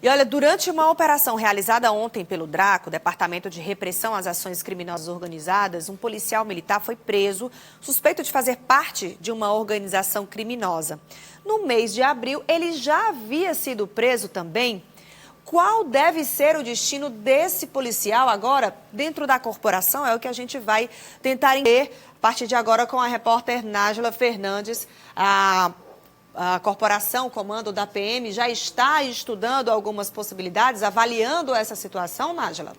E olha, durante uma operação realizada ontem pelo DRACO, Departamento de Repressão às Ações Criminosas Organizadas, um policial militar foi preso, suspeito de fazer parte de uma organização criminosa. No mês de abril, ele já havia sido preso também. Qual deve ser o destino desse policial agora dentro da corporação? É o que a gente vai tentar entender a partir de agora com a repórter Nájila Fernandes. A corporação, o comando da PM, já está estudando algumas possibilidades, avaliando essa situação, Nájila?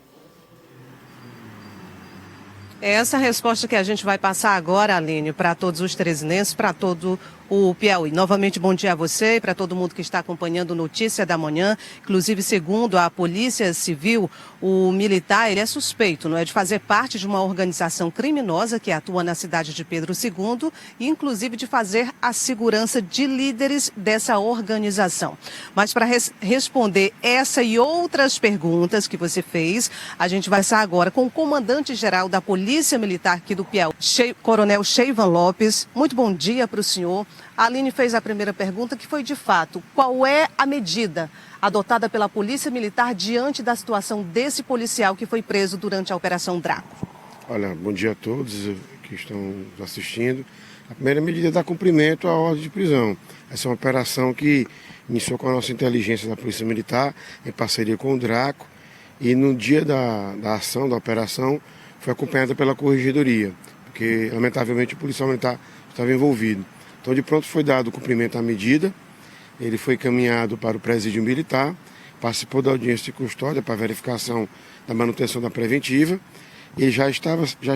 É essa a resposta que a gente vai passar agora, Aline, para todos os teresinenses, para todo o Piauí. Novamente, bom dia a você e para todo mundo que está acompanhando Notícia da Manhã. Inclusive, segundo a Polícia Civil, o militar ele é suspeito, não é, de fazer parte de uma organização criminosa que atua na cidade de Pedro II e, inclusive, de fazer a segurança de líderes dessa organização. Mas para responder essa e outras perguntas que você fez, a gente vai estar agora com o comandante-geral da Polícia Militar aqui do Piauí, Coronel Cheivan Lopes. Muito bom dia para o senhor. A Aline fez a primeira pergunta, que foi de fato, qual é a medida adotada pela Polícia Militar diante da situação desse policial que foi preso durante a Operação DRACO? Olha, bom dia a todos que estão assistindo. A primeira medida é dar cumprimento à ordem de prisão. Essa é uma operação que iniciou com a nossa inteligência da Polícia Militar, em parceria com o DRACO, e no dia da ação, da operação, foi acompanhada pela Corregedoria, porque lamentavelmente o policial militar estava envolvido. Então, de pronto, foi dado cumprimento à medida, ele foi encaminhado para o presídio militar, participou da audiência de custódia para verificação da manutenção da preventiva, ele já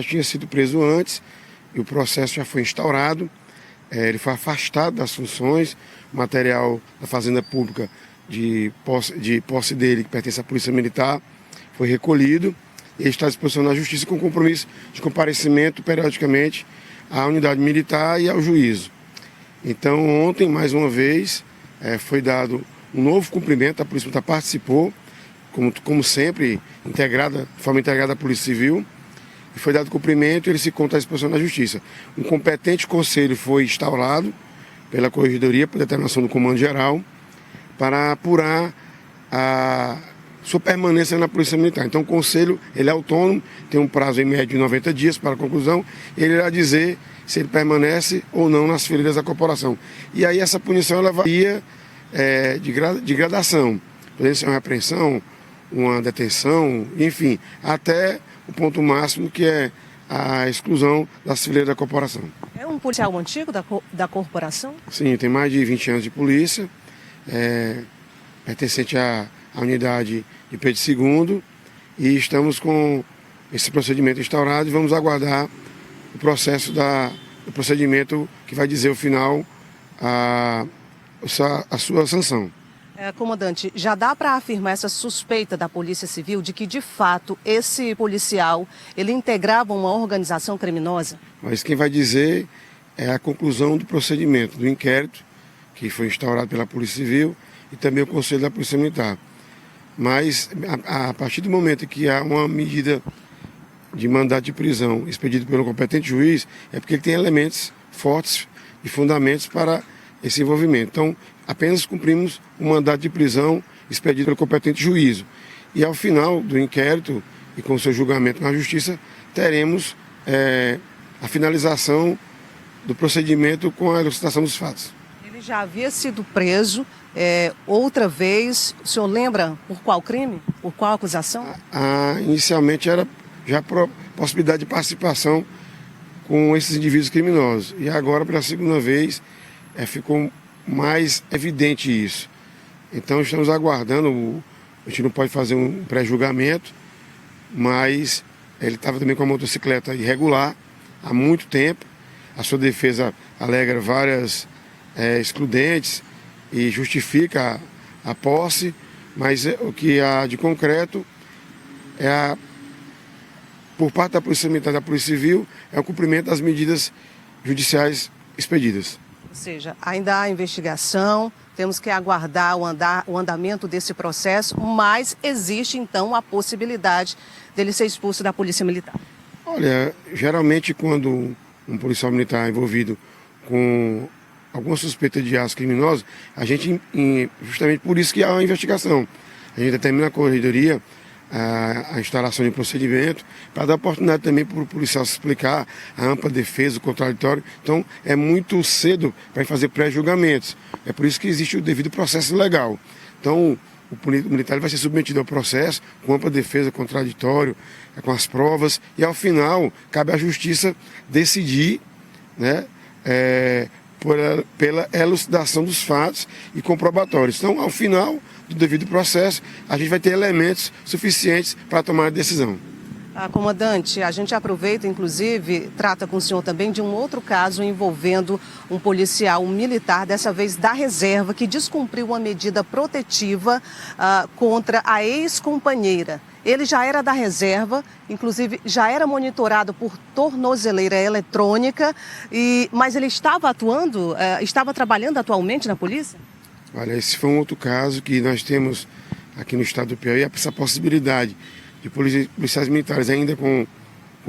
tinha sido preso antes, e o processo já foi instaurado, ele foi afastado das funções, o material da Fazenda Pública de posse dele, que pertence à Polícia Militar, foi recolhido, e ele está à disposição na Justiça com compromisso de comparecimento periodicamente à unidade militar e ao juízo. Então, ontem, mais uma vez, foi dado um novo cumprimento, a Polícia Militar participou, como sempre, de forma integrada à Polícia Civil, e foi dado cumprimento e ele se encontra à disposição da Justiça. Um competente conselho foi instaurado pela Corregedoria, por determinação do Comando Geral, para apurar a sua permanência na Polícia Militar. Então, o Conselho ele é autônomo, tem um prazo em média de 90 dias para a conclusão, ele irá dizer se ele permanece ou não nas fileiras da corporação. E aí essa punição ela varia de gradação, podendo ser uma repreensão, uma detenção, enfim, até o ponto máximo que é a exclusão das fileiras da corporação. É um policial antigo da corporação? Sim, tem mais de 20 anos de polícia, pertencente à unidade de Pedro II, e estamos com esse procedimento instaurado e vamos aguardar o processo do procedimento que vai dizer o final a sua sanção. Comandante, já dá para afirmar essa suspeita da Polícia Civil de que, de fato, esse policial, ele integrava uma organização criminosa? Mas quem vai dizer é a conclusão do procedimento, do inquérito, que foi instaurado pela Polícia Civil e também o Conselho da Polícia Militar. Mas, a partir do momento que há uma medida de mandado de prisão expedido pelo competente juiz, é porque ele tem elementos fortes e fundamentos para esse envolvimento. Então, apenas cumprimos o mandado de prisão expedido pelo competente juízo. E ao final do inquérito e com o seu julgamento na Justiça, teremos a finalização do procedimento com a elucidação dos fatos. Ele já havia sido preso outra vez. O senhor lembra por qual crime? Por qual acusação? Inicialmente era já possibilidade de participação com esses indivíduos criminosos. E agora, pela segunda vez, ficou mais evidente isso. Então, estamos aguardando, a gente não pode fazer um pré-julgamento, mas ele estava também com a motocicleta irregular há muito tempo. A sua defesa alega várias excludentes e justifica a posse, mas o que há de concreto por parte da Polícia Militar e da Polícia Civil, é o cumprimento das medidas judiciais expedidas. Ou seja, ainda há investigação, temos que aguardar o andamento desse processo, mas existe então a possibilidade dele ser expulso da Polícia Militar. Olha, geralmente quando um policial militar é envolvido com alguma suspeita de atos criminosos, a gente, justamente por isso que há uma investigação. A gente determina a corredoria a instalação de procedimento, para dar oportunidade também para o policial se explicar a ampla defesa, o contraditório. Então, é muito cedo para fazer pré-julgamentos. É por isso que existe o devido processo legal. Então, o militar vai ser submetido ao processo com ampla defesa, contraditório, com as provas, e ao final cabe à justiça decidir, né, pela elucidação dos fatos e comprobatórios. Então, ao final do devido processo, a gente vai ter elementos suficientes para tomar a decisão. Comandante, a gente aproveita, inclusive, trata com o senhor também de um outro caso envolvendo um policial, um militar, dessa vez da reserva, que descumpriu uma medida protetiva contra a ex-companheira. Ele já era da reserva, inclusive já era monitorado por tornozeleira eletrônica, mas ele estava atuando, estava trabalhando atualmente na polícia? Olha, esse foi um outro caso que nós temos aqui no estado do Piauí, essa possibilidade de policiais militares ainda com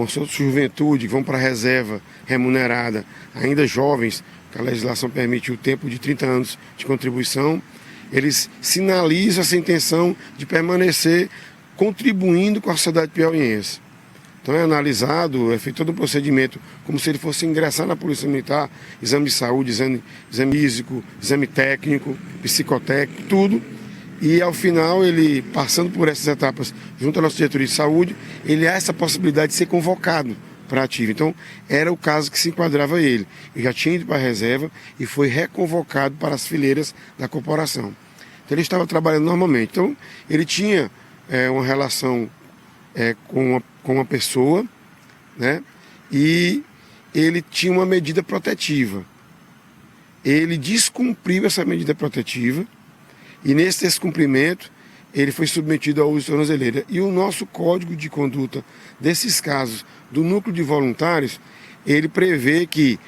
sua juventude, que vão para a reserva remunerada, ainda jovens, que a legislação permite o tempo de 30 anos de contribuição, eles sinalizam essa intenção de permanecer contribuindo com a sociedade piauiense. Então é analisado, é feito todo um procedimento como se ele fosse ingressar na Polícia Militar, exame de saúde, exame físico, exame técnico, psicotécnico, tudo. E ao final, ele, passando por essas etapas junto à nossa diretoria de saúde, ele há essa possibilidade de ser convocado para ativo. Então, era o caso que se enquadrava ele. Ele já tinha ido para a reserva e foi reconvocado para as fileiras da corporação. Então, ele estava trabalhando normalmente. Então, ele tinha uma relação com uma pessoa, né? E ele tinha uma medida protetiva. Ele descumpriu essa medida protetiva e nesse descumprimento ele foi submetido ao uso de tornozeleira. E o nosso código de conduta desses casos do núcleo de voluntários, ele prevê que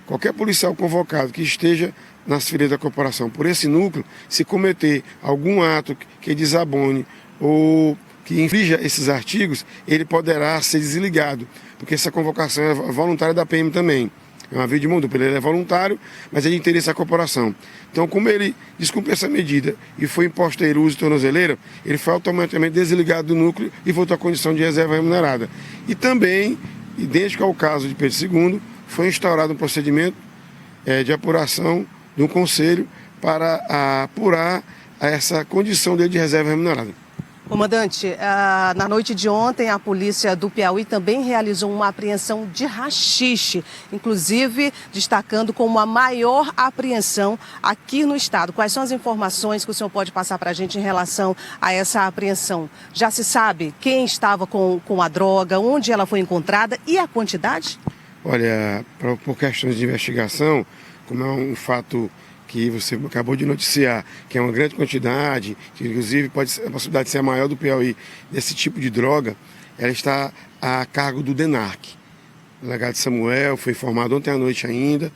qualquer policial convocado que esteja nas fileiras da corporação por esse núcleo, se cometer algum ato que desabone ou que infrinja esses artigos, ele poderá ser desligado, porque essa convocação é voluntária da PM também. É uma via de mão dupla, ele é voluntário, mas é de interesse da corporação. Então, como ele descumpriu essa medida e foi imposto a ele o uso de tornozeleira, ele foi automaticamente desligado do núcleo e voltou à condição de reserva remunerada. E também, idêntico ao caso de Pedro II, foi instaurado um procedimento de apuração de um conselho para apurar essa condição dele de reserva remunerada. Comandante, na noite de ontem, a polícia do Piauí também realizou uma apreensão de haxixe, inclusive destacando como a maior apreensão aqui no estado. Quais são as informações que o senhor pode passar para a gente em relação a essa apreensão? Já se sabe quem estava com a droga, onde ela foi encontrada e a quantidade? Olha, por questões de investigação, como é um fato que você acabou de noticiar, que é uma grande quantidade, que inclusive pode ser a possibilidade de ser a maior do Piauí, desse tipo de droga, ela está a cargo do DENARC. O delegado Samuel foi informado ontem à noite ainda.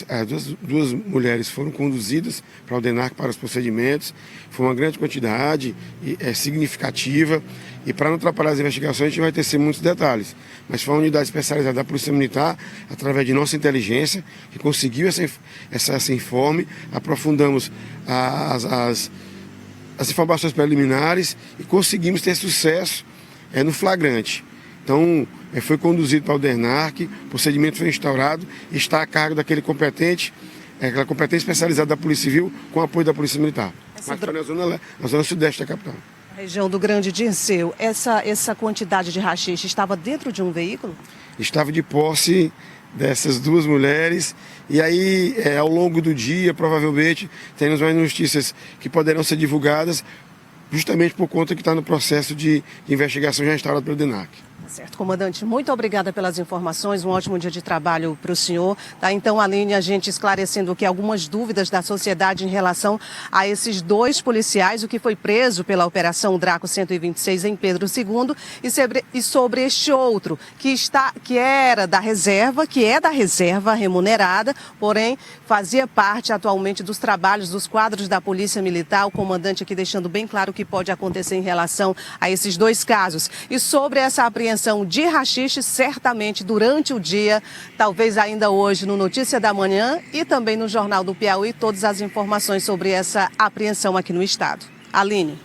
As duas mulheres foram conduzidas para o DENARC para os procedimentos. Foi uma grande quantidade, significativa. E para não atrapalhar as investigações, a gente vai tecer muitos detalhes. Mas foi uma unidade especializada da Polícia Militar, através de nossa inteligência, que conseguiu esse informe. Aprofundamos as informações preliminares e conseguimos ter sucesso no flagrante. Então, foi conduzido para o DENARC, o procedimento foi instaurado e está a cargo daquele competente, aquela competência especializada da Polícia Civil, com apoio da Polícia Militar. Mas foi na zona sudeste da capital. A região do Grande Dirceu, essa quantidade de haxixe estava dentro de um veículo? Estava de posse dessas duas mulheres e aí, ao longo do dia, provavelmente, teremos mais notícias que poderão ser divulgadas, justamente por conta que está no processo de investigação já instaurado pelo DENARC. Certo, comandante, muito obrigada pelas informações, um ótimo dia de trabalho para o senhor. Então, Aline, a gente esclarecendo aqui algumas dúvidas da sociedade em relação a esses dois policiais, o que foi preso pela Operação Draco 126 em Pedro II, e sobre este outro, que era da reserva, que é da reserva remunerada, porém fazia parte atualmente dos trabalhos, dos quadros da Polícia Militar, o comandante aqui deixando bem claro o que pode acontecer em relação a esses dois casos. E sobre essa apreensão de haxixe, certamente durante o dia, talvez ainda hoje no Notícia da Manhã e também no Jornal do Piauí, todas as informações sobre essa apreensão aqui no estado. Aline.